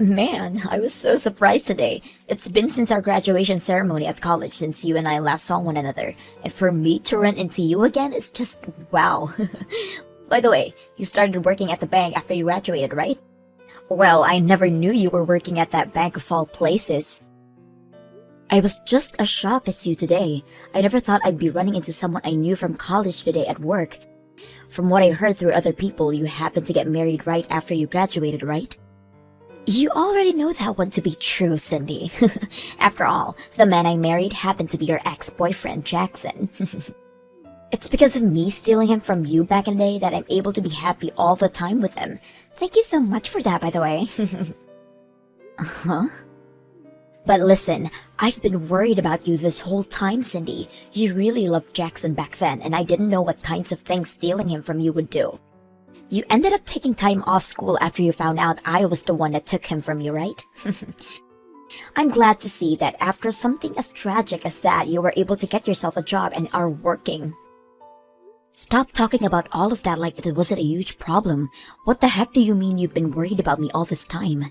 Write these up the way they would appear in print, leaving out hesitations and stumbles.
Man, I was so surprised today. It's been since our graduation ceremony at college since you and I last saw one another, and for me to run into you again is just wow. By the way, you started working at the bank after you graduated, right? Well, I never knew you were working at that bank of all places. I was just as shocked as you today. I never thought I'd be running into someone I knew from college today at work. From what I heard through other people, you happened to get married right after you graduated, right? You already know that one to be true, Cindy. After all, the man I married happened to be your ex-boyfriend, Jackson. It's because of me stealing him from you back in the day that I'm able to be happy all the time with him. Thank you so much for that, by the way. Huh? But listen, I've been worried about you this whole time, Cindy. You really loved Jackson back then, and I didn't know what kinds of things stealing him from you would do. You ended up taking time off school after you found out I was the one that took him from you, right? I'm glad to see that after something as tragic as that, you were able to get yourself a job and are working. Stop talking about all of that like it wasn't a huge problem. What the heck do you mean you've been worried about me all this time?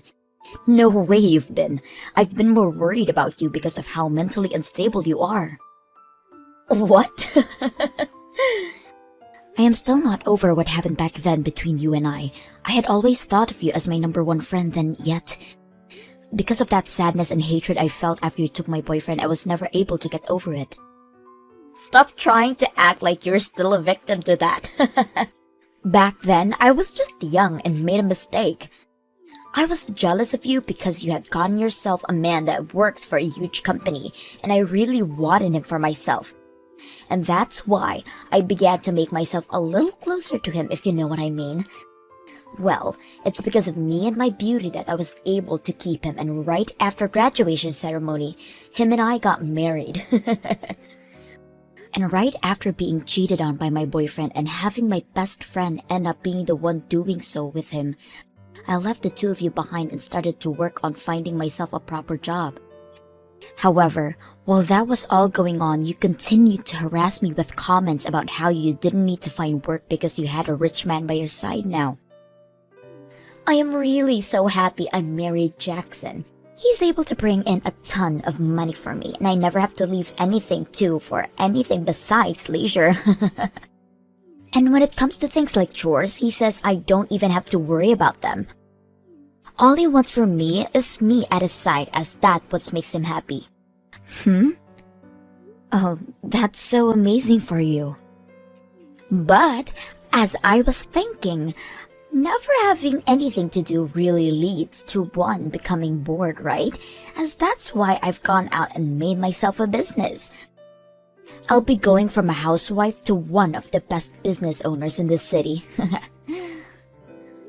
No way you've been. I've been more worried about you because of how mentally unstable you are. What? I am still not over what happened back then between you and I. I had always thought of you as my number one friend, then yet, because of that sadness and hatred I felt after you took my boyfriend, I was never able to get over it. Stop trying to act like you're still a victim to that. Back then, I was just young and made a mistake. I was jealous of you because you had gotten yourself a man that works for a huge company, and I really wanted him for myself. And that's why I began to make myself a little closer to him, if you know what I mean. Well, it's because of me and my beauty that I was able to keep him, and right after graduation ceremony, him and I got married. And right after being cheated on by my boyfriend and having my best friend end up being the one doing so with him, I left the two of you behind and started to work on finding myself a proper job. However, while that was all going on, you continued to harass me with comments about how you didn't need to find work because you had a rich man by your side now. I am really so happy I married Jackson. He's able to bring in a ton of money for me, and I never have to leave anything for anything besides leisure. And when it comes to things like chores, he says I don't even have to worry about them. All he wants from me is me at his side, as that's what makes him happy. Oh, that's so amazing for you. But, as I was thinking, never having anything to do really leads to one becoming bored, right? As that's why I've gone out and made myself a business. I'll be going from a housewife to one of the best business owners in this city.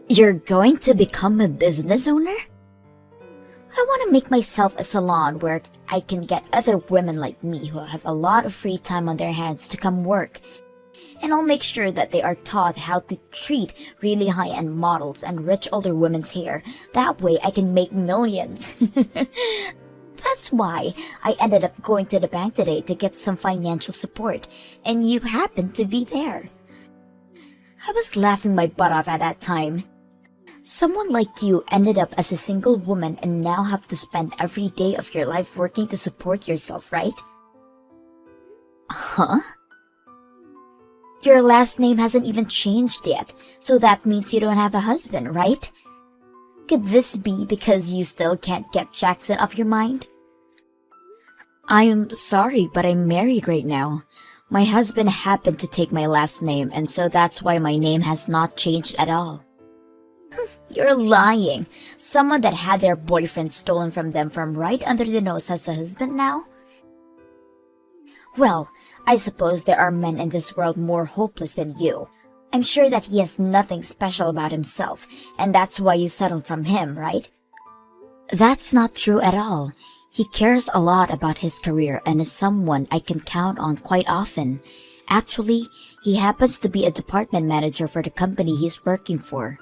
You're going to become a business owner? I want to make myself a salon where I can get other women like me who have a lot of free time on their hands to come work. And I'll make sure that they are taught how to treat really high-end models and rich older women's hair. That way I can make millions. That's why I ended up going to the bank today to get some financial support, and you happened to be there. I was laughing my butt off at that time. Someone like you ended up as a single woman and now have to spend every day of your life working to support yourself, right? Huh? Your last name hasn't even changed yet, so that means you don't have a husband, right? Could this be because you still can't get Jackson off your mind? I'm sorry, but I'm married right now. My husband happened to take my last name, and so that's why my name has not changed at all. You're lying. Someone that had their boyfriend stolen from them from right under the nose has a husband now? Well, I suppose there are men in this world more hopeless than you. I'm sure that he has nothing special about himself, and that's why you settled from him, right? That's not true at all. He cares a lot about his career and is someone I can count on quite often. Actually, he happens to be a department manager for the company he's working for.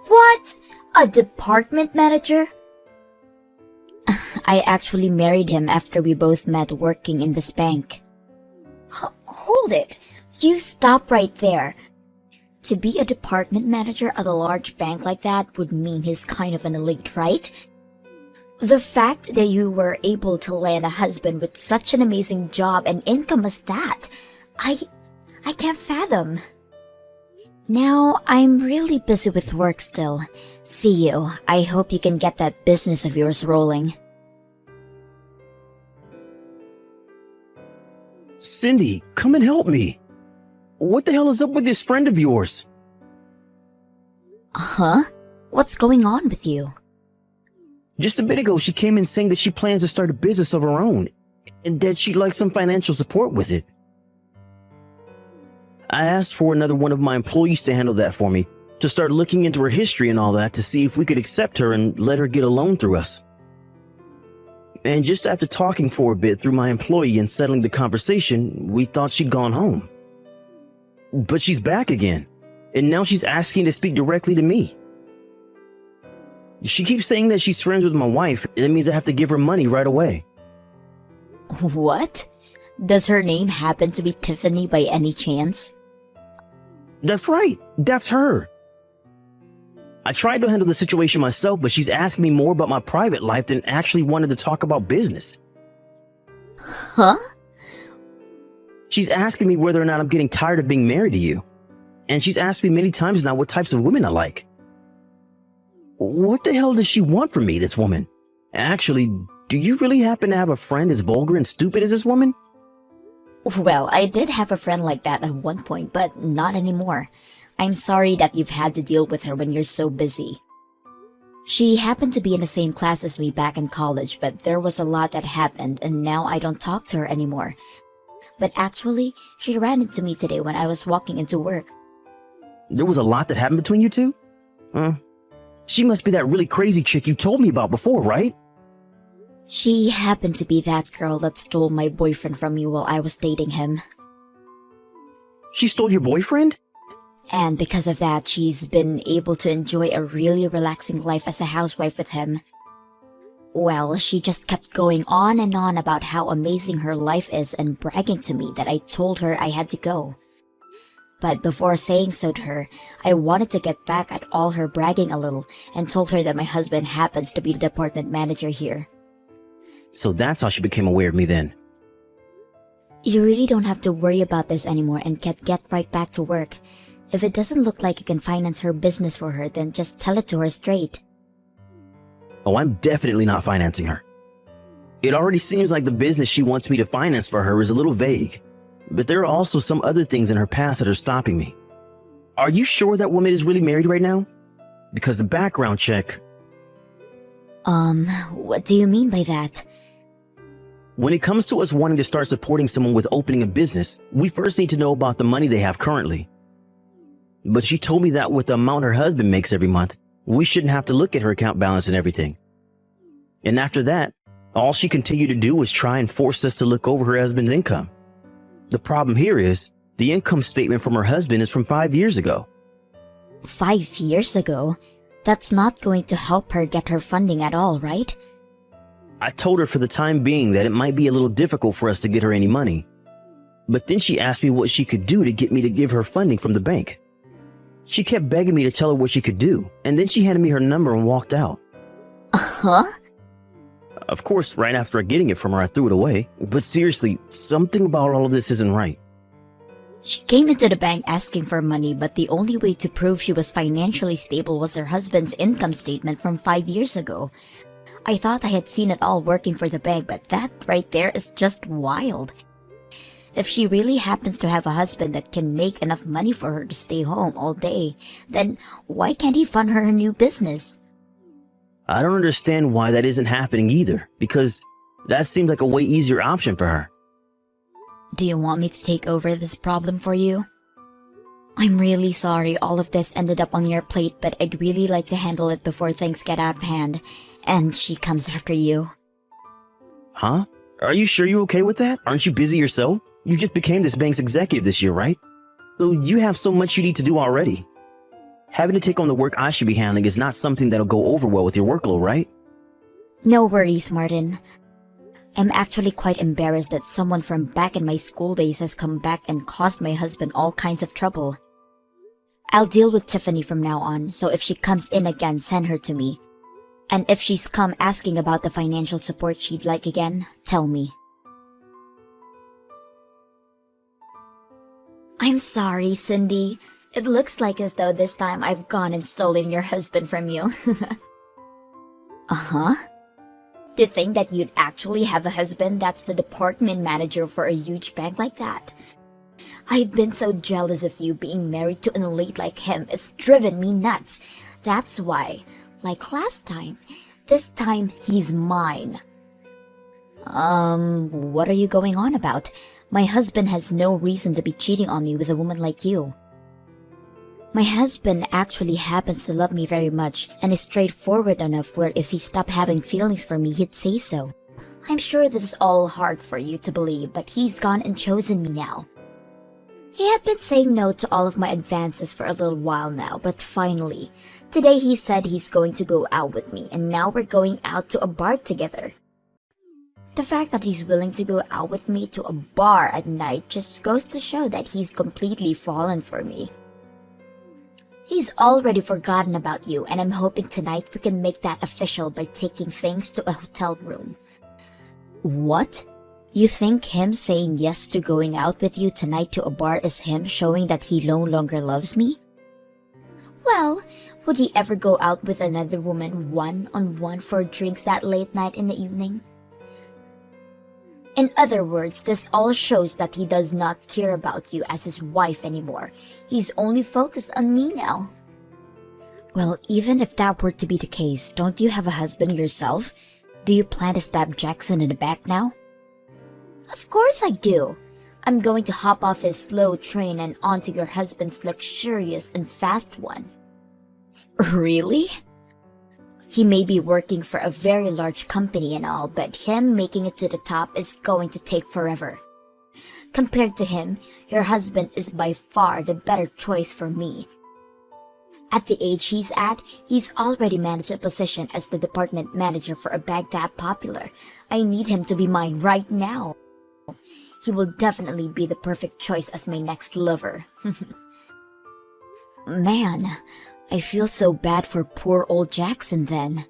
What? A department manager? I actually married him after we both met working in this bank. Hold it. You stop right there. To be a department manager at a large bank like that would mean he's kind of an elite, right? The fact that you were able to land a husband with such an amazing job and income as that, I can't fathom. Now, I'm really busy with work still. See you. I hope you can get that business of yours rolling. Cindy, come and help me. What the hell is up with this friend of yours? Huh? What's going on with you? Just a bit ago, she came in saying that she plans to start a business of her own, and that she'd like some financial support with it. I asked for another one of my employees to handle that for me, to start looking into her history and all that to see if we could accept her and let her get a loan through us. And just after talking for a bit through my employee and settling the conversation, we thought she'd gone home. But she's back again, and now she's asking to speak directly to me. She keeps saying that she's friends with my wife, and it means I have to give her money right away. What? Does her name happen to be Tiffany by any chance? That's right, that's her. I tried to handle the situation myself, but she's asking me more about my private life than actually wanted to talk about business. Huh? She's asking me whether or not I'm getting tired of being married to you. And she's asked me many times now what types of women I like. What the hell does she want from me, this woman? Actually, do you really happen to have a friend as vulgar and stupid as this woman? Well, I did have a friend like that at one point, but not anymore. I'm sorry that you've had to deal with her when you're so busy. She happened to be in the same class as me back in college, but there was a lot that happened and now I don't talk to her anymore. But actually, she ran into me today when I was walking into work. There was a lot that happened between you two? She must be that really crazy chick you told me about before, right? She happened to be that girl that stole my boyfriend from me while I was dating him. She stole your boyfriend? And because of that, she's been able to enjoy a really relaxing life as a housewife with him. Well, she just kept going on and on about how amazing her life is and bragging to me that I told her I had to go. But before saying so to her, I wanted to get back at all her bragging a little and told her that my husband happens to be the department manager here. So that's how she became aware of me then. You really don't have to worry about this anymore and can get right back to work. If it doesn't look like you can finance her business for her, then just tell it to her straight. Oh, I'm definitely not financing her. It already seems like the business she wants me to finance for her is a little vague. But there are also some other things in her past that are stopping me. Are you sure that woman is really married right now? Because the background check... What do you mean by that? When it comes to us wanting to start supporting someone with opening a business, we first need to know about the money they have currently. But she told me that with the amount her husband makes every month, we shouldn't have to look at her account balance and everything. And after that, all she continued to do was try and force us to look over her husband's income. The problem here is, the income statement from her husband is from 5 years ago. 5 years ago? That's not going to help her get her funding at all, right? I told her for the time being that it might be a little difficult for us to get her any money. But then she asked me what she could do to get me to give her funding from the bank. She kept begging me to tell her what she could do, and then she handed me her number and walked out. Huh? Of course, right after getting it from her, I threw it away. But seriously, something about all of this isn't right. She came into the bank asking for money, but the only way to prove she was financially stable was her husband's income statement from 5 years ago. I thought I had seen it all working for the bank, but that right there is just wild. If she really happens to have a husband that can make enough money for her to stay home all day, then why can't he fund her new business? I don't understand why that isn't happening either, because that seems like a way easier option for her. Do you want me to take over this problem for you? I'm really sorry all of this ended up on your plate, but I'd really like to handle it before things get out of hand, and she comes after you. Huh? Are you sure you're okay with that? Aren't you busy yourself? You just became this bank's executive this year, right? So you have so much you need to do already. Having to take on the work I should be handling is not something that'll go over well with your workload, right? No worries, Martin. I'm actually quite embarrassed that someone from back in my school days has come back and caused my husband all kinds of trouble. I'll deal with Tiffany from now on, so if she comes in again, send her to me. And if she's come asking about the financial support she'd like again, tell me. I'm sorry, Cindy. It looks like as though this time I've gone and stolen your husband from you. Uh-huh. To think that you'd actually have a husband that's the department manager for a huge bank like that. I've been so jealous of you being married to an elite like him. It's driven me nuts. That's why, like last time, this time he's mine. What are you going on about? My husband has no reason to be cheating on me with a woman like you. My husband actually happens to love me very much and is straightforward enough where if he stopped having feelings for me, he'd say so. I'm sure this is all hard for you to believe, but he's gone and chosen me now. He had been saying no to all of my advances for a little while now, but finally, today he said he's going to go out with me, and now we're going out to a bar together. The fact that he's willing to go out with me to a bar at night just goes to show that he's completely fallen for me. He's already forgotten about you, and I'm hoping tonight we can make that official by taking things to a hotel room. What? You think him saying yes to going out with you tonight to a bar is him showing that he no longer loves me? Well, would he ever go out with another woman one-on-one for drinks that late night in the evening? In other words, this all shows that he does not care about you as his wife anymore. He's only focused on me now. Well, even if that were to be the case, don't you have a husband yourself? Do you plan to stab Jackson in the back now? Of course I do. I'm going to hop off his slow train and onto your husband's luxurious and fast one. Really? He may be working for a very large company and all, but him making it to the top is going to take forever. Compared to him, your husband is by far the better choice for me. At the age he's at, he's already managed a position as the department manager for a bank that popular. I need him to be mine right now. He will definitely be the perfect choice as my next lover. Man, I feel so bad for poor old Jackson then.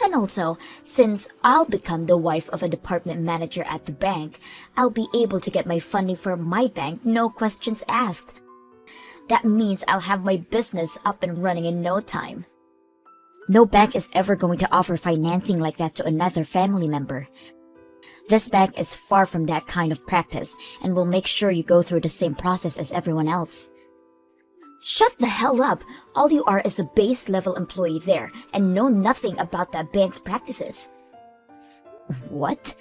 And also, since I'll become the wife of a department manager at the bank, I'll be able to get my funding for my bank, no questions asked. That means I'll have my business up and running in no time. No bank is ever going to offer financing like that to another family member. This bank is far from that kind of practice and will make sure you go through the same process as everyone else. Shut the hell up! All you are is a base-level employee there and know nothing about that bank's practices. What?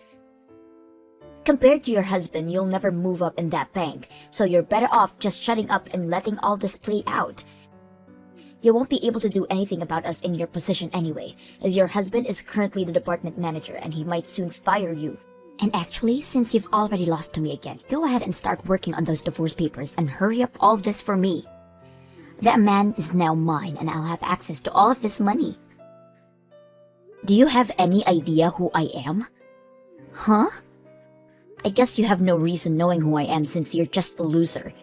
Compared to your husband, you'll never move up in that bank, so you're better off just shutting up and letting all this play out. You won't be able to do anything about us in your position anyway, as your husband is currently the department manager and he might soon fire you. And actually, since you've already lost to me again, go ahead and start working on those divorce papers and hurry up all this for me. That man is now mine and I'll have access to all of his money. Do you have any idea who I am? Huh? I guess you have no reason knowing who I am since you're just a loser.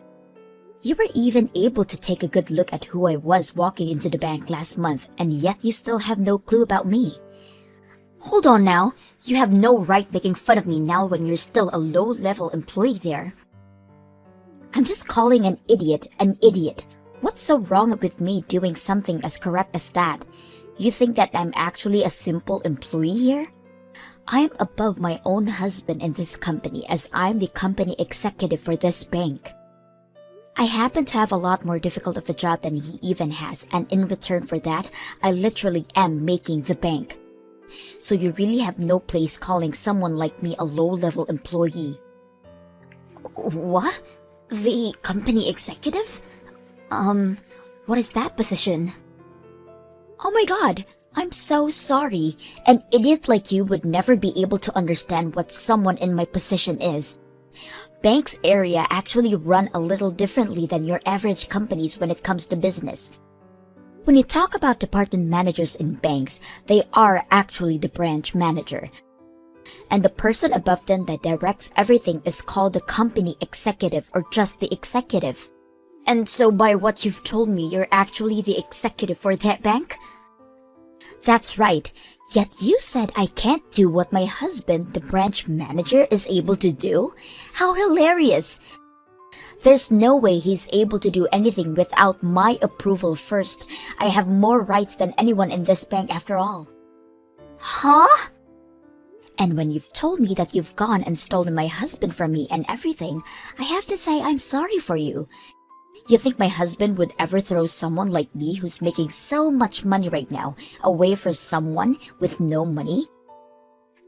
You were even able to take a good look at who I was walking into the bank last month, and yet you still have no clue about me. Hold on now, you have no right making fun of me now when you're still a low-level employee there. I'm just calling an idiot an idiot. What's so wrong with me doing something as correct as that? You think that I'm actually a simple employee here? I'm above my own husband in this company as I'm the company executive for this bank. I happen to have a lot more difficult of a job than he even has, and in return for that, I literally am making the bank. So you really have no place calling someone like me a low-level employee. What? The company executive? What is that position? Oh my god, I'm so sorry. An idiot like you would never be able to understand what someone in my position is. Banks area actually run a little differently than your average companies when it comes to business. When you talk about department managers in banks, they are actually the branch manager. And the person above them that directs everything is called the company executive or just the executive. And so by what you've told me, you're actually the executive for that bank? That's right. Yet you said I can't do what my husband, the branch manager, is able to do? How hilarious! There's no way he's able to do anything without my approval first. I have more rights than anyone in this bank after all. Huh? And when you've told me that you've gone and stolen my husband from me and everything, I have to say I'm sorry for you. You think my husband would ever throw someone like me who's making so much money right now away for someone with no money?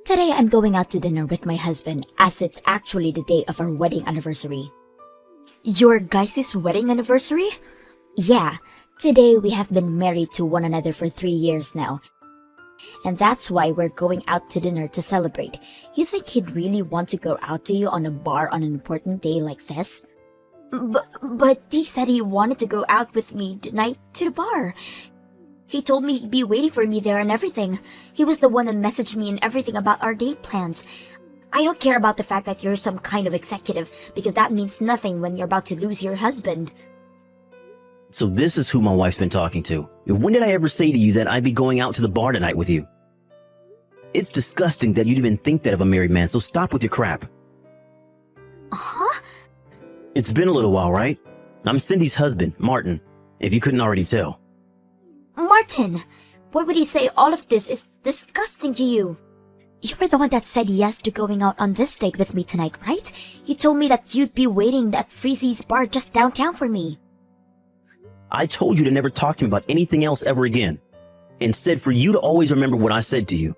Today I'm going out to dinner with my husband as it's actually the day of our wedding anniversary. Your guys' wedding anniversary? Yeah, today we have been married to one another for 3 years now. And that's why we're going out to dinner to celebrate. You think he'd really want to go out to you on a bar on an important day like this? But he said he wanted to go out with me tonight to the bar. He told me he'd be waiting for me there and everything. He was the one that messaged me and everything about our date plans. I don't care about the fact that you're some kind of executive, because that means nothing when you're about to lose your husband. So this is who my wife's been talking to. When did I ever say to you that I'd be going out to the bar tonight with you? It's disgusting that you'd even think that of a married man, so stop with your crap. Huh? It's been a little while, right? I'm Cindy's husband, Martin, if you couldn't already tell. Martin! Why would he say all of this is disgusting to you? You were the one that said yes to going out on this date with me tonight, right? You told me that you'd be waiting at Freezy's bar just downtown for me. I told you to never talk to me about anything else ever again, and said for you to always remember what I said to you.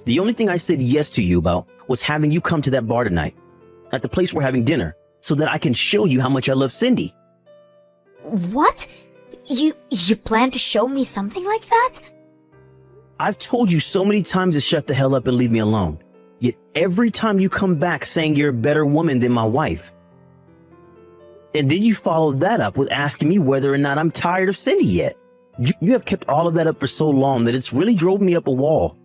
The only thing I said yes to you about was having you come to that bar tonight, at the place we're having dinner, so that I can show you how much I love Cindy. What? You plan to show me something like that? I've told you so many times to shut the hell up and leave me alone. Yet every time you come back saying you're a better woman than my wife. And then you follow that up with asking me whether or not I'm tired of Cindy yet. You have kept all of that up for so long that it's really drove me up a wall.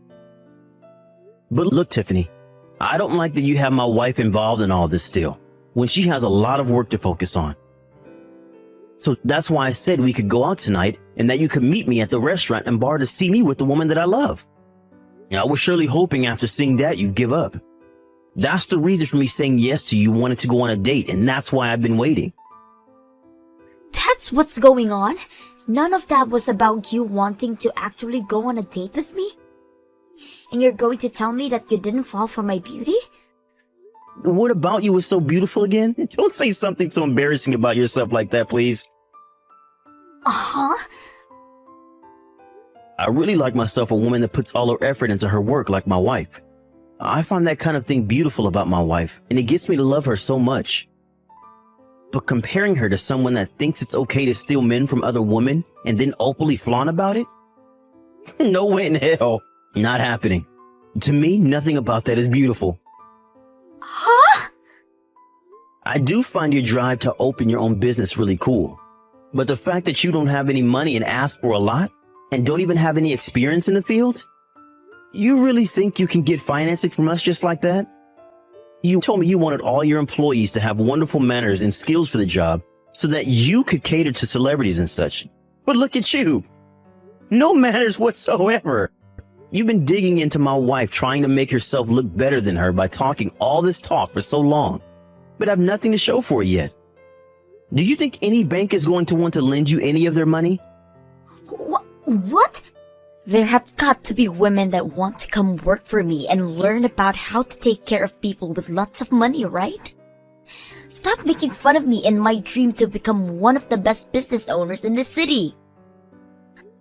But look, Tiffany, I don't like that you have my wife involved in all this still, when she has a lot of work to focus on. So that's why I said we could go out tonight and that you could meet me at the restaurant and bar to see me with the woman that I love. I was surely hoping after seeing that you'd give up. That's the reason for me saying yes to you wanting to go on a date, and that's why I've been waiting. That's what's going on? None of that was about you wanting to actually go on a date with me? And you're going to tell me that you didn't fall for my beauty? What about you was so beautiful again? Don't say something so embarrassing about yourself like that, please. Uh-huh. I really like myself a woman that puts all her effort into her work like my wife. I find that kind of thing beautiful about my wife, and it gets me to love her so much. But comparing her to someone that thinks it's okay to steal men from other women and then openly flaunt about it? No way in hell. Not happening. To me, nothing about that is beautiful. Huh? I do find your drive to open your own business really cool. But the fact that you don't have any money and ask for a lot, and don't even have any experience in the field? You really think you can get financing from us just like that? You told me you wanted all your employees to have wonderful manners and skills for the job so that you could cater to celebrities and such. But look at you. No manners whatsoever. You've been digging into my wife, trying to make yourself look better than her by talking all this talk for so long, but have nothing to show for it yet. Do you think any bank is going to want to lend you any of their money? What? There have got to be women that want to come work for me and learn about how to take care of people with lots of money, right? Stop making fun of me in my dream to become one of the best business owners in the city.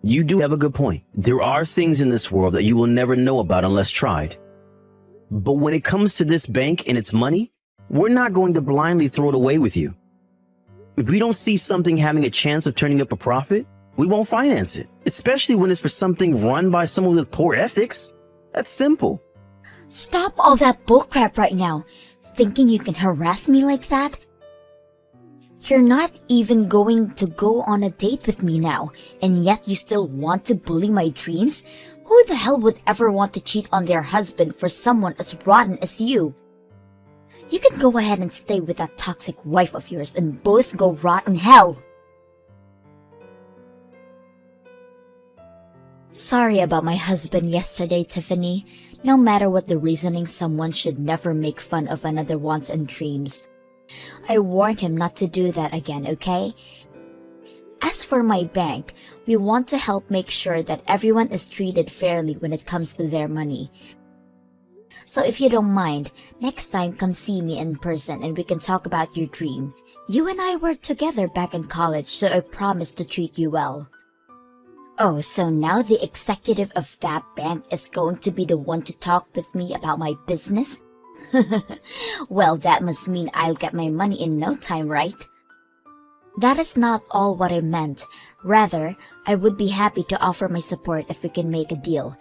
You do have a good point. There are things in this world that you will never know about unless tried. But when it comes to this bank and its money, we're not going to blindly throw it away with you. If we don't see something having a chance of turning up a profit, we won't finance it, especially when it's for something run by someone with poor ethics. That's simple. Stop all that bullcrap right now. Thinking you can harass me like that? You're not even going to go on a date with me now, and yet you still want to bully my dreams? Who the hell would ever want to cheat on their husband for someone as rotten as you? You can go ahead and stay with that toxic wife of yours and both go rot in hell. Sorry about my husband yesterday, Tiffany. No matter what the reasoning, someone should never make fun of another wants and dreams. I warned him not to do that again, okay? As for my bank, we want to help make sure that everyone is treated fairly when it comes to their money. So if you don't mind, next time come see me in person and we can talk about your dream. You and I were together back in college, so I promise to treat you well. Oh, so now the executive of that bank is going to be the one to talk with me about my business? Well, that must mean I'll get my money in no time, right? That is not all what I meant. Rather, I would be happy to offer my support if we can make a deal.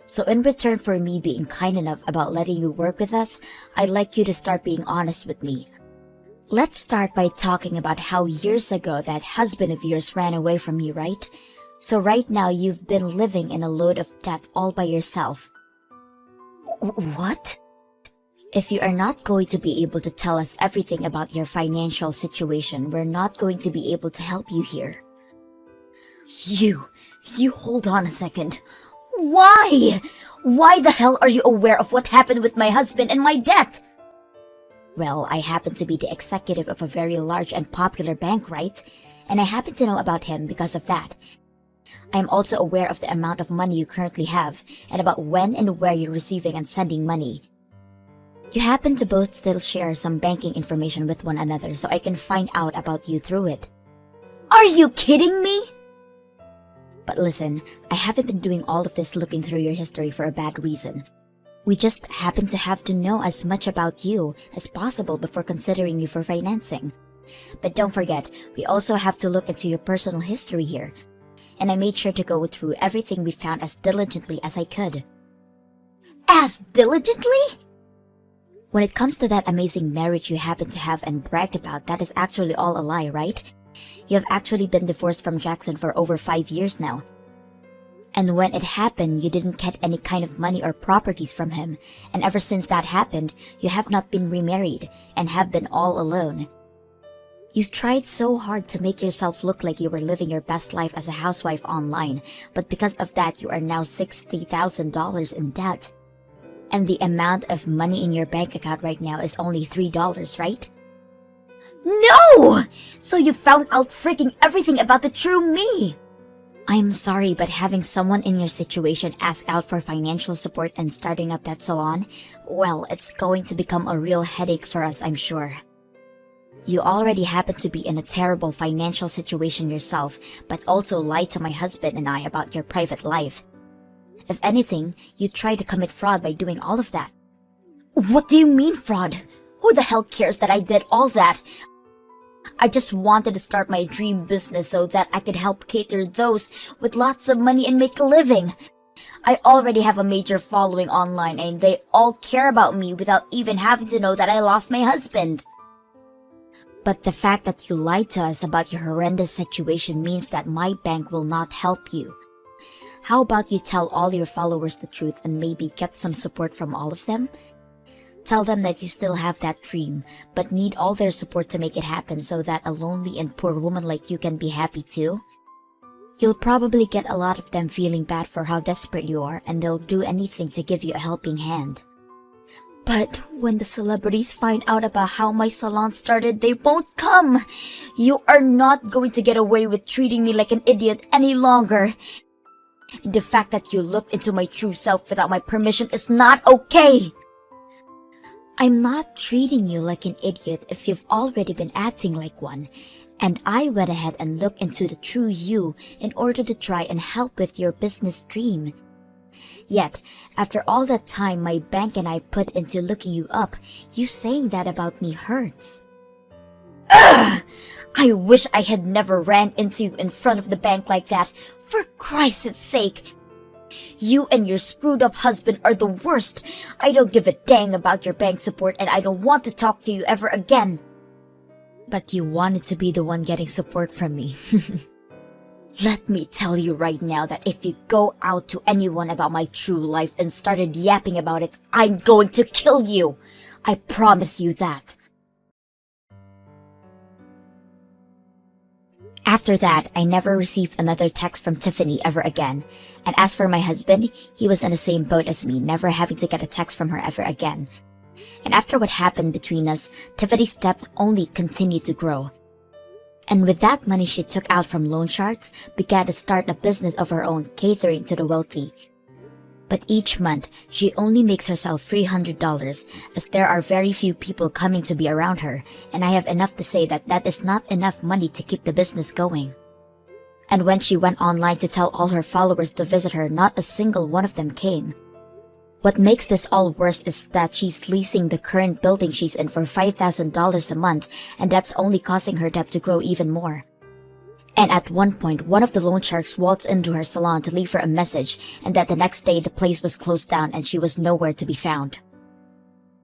So in return for me being kind enough about letting you work with us, I'd like you to start being honest with me. Let's start by talking about how years ago that husband of yours ran away from you, right? So right now you've been living in a load of debt all by yourself. What? If you are not going to be able to tell us everything about your financial situation, we're not going to be able to help you here. You hold on a second. Why? Why the hell are you aware of what happened with my husband and my debt? Well, I happen to be the executive of a very large and popular bank, right? And I happen to know about him because of that. I am also aware of the amount of money you currently have and about when and where you're receiving and sending money. You happen to both still share some banking information with one another, so I can find out about you through it. Are you kidding me? But listen, I haven't been doing all of this looking through your history for a bad reason. We just happen to have to know as much about you as possible before considering you for financing. But don't forget, we also have to look into your personal history here. And I made sure to go through everything we found as diligently as I could. As diligently? When it comes to that amazing marriage you happen to have and bragged about, that is actually all a lie, right? You have actually been divorced from Jackson for over 5 years now. And when it happened, you didn't get any kind of money or properties from him, and ever since that happened, you have not been remarried and have been all alone. You've tried so hard to make yourself look like you were living your best life as a housewife online, but because of that, you are now $60,000 in debt. And the amount of money in your bank account right now is only $3, right? No! So you found out freaking everything about the true me! I'm sorry, but having someone in your situation ask out for financial support and starting up that salon, well, it's going to become a real headache for us, I'm sure. You already happen to be in a terrible financial situation yourself, but also lied to my husband and I about your private life. If anything, you tried to commit fraud by doing all of that. What do you mean fraud? Who the hell cares that I did all that? I just wanted to start my dream business so that I could help cater those with lots of money and make a living. I already have a major following online and they all care about me without even having to know that I lost my husband. But the fact that you lied to us about your horrendous situation means that my bank will not help you. How about you tell all your followers the truth and maybe get some support from all of them? Tell them that you still have that dream, but need all their support to make it happen so that a lonely and poor woman like you can be happy too. You'll probably get a lot of them feeling bad for how desperate you are, and they'll do anything to give you a helping hand. But when the celebrities find out about how my salon started, they won't come. You are not going to get away with treating me like an idiot any longer. The fact that you looked into my true self without my permission is not okay. I'm not treating you like an idiot if you've already been acting like one. And I went ahead and looked into the true you in order to try and help with your business dream. Yet, after all that time my bank and I put into looking you up, you saying that about me hurts. Ugh! I wish I had never ran into you in front of the bank like that, for Christ's sake. You and your screwed up husband are the worst. I don't give a dang about your bank support and I don't want to talk to you ever again. But you wanted to be the one getting support from me. Let me tell you right now that if you go out to anyone about my true life and started yapping about it, I'm going to kill you. I promise you that. After that, I never received another text from Tiffany ever again. And as for my husband, he was in the same boat as me, never having to get a text from her ever again. And after what happened between us, Tiffany's debt only continued to grow. And with that money she took out from loan sharks, began to start a business of her own, catering to the wealthy. But each month, she only makes herself $300, as there are very few people coming to be around her, and I have enough to say that that is not enough money to keep the business going. And when she went online to tell all her followers to visit her, not a single one of them came. What makes this all worse is that she's leasing the current building she's in for $5,000 a month, and that's only causing her debt to grow even more. And at one point, one of the loan sharks waltzed into her salon to leave her a message, and that the next day the place was closed down and she was nowhere to be found.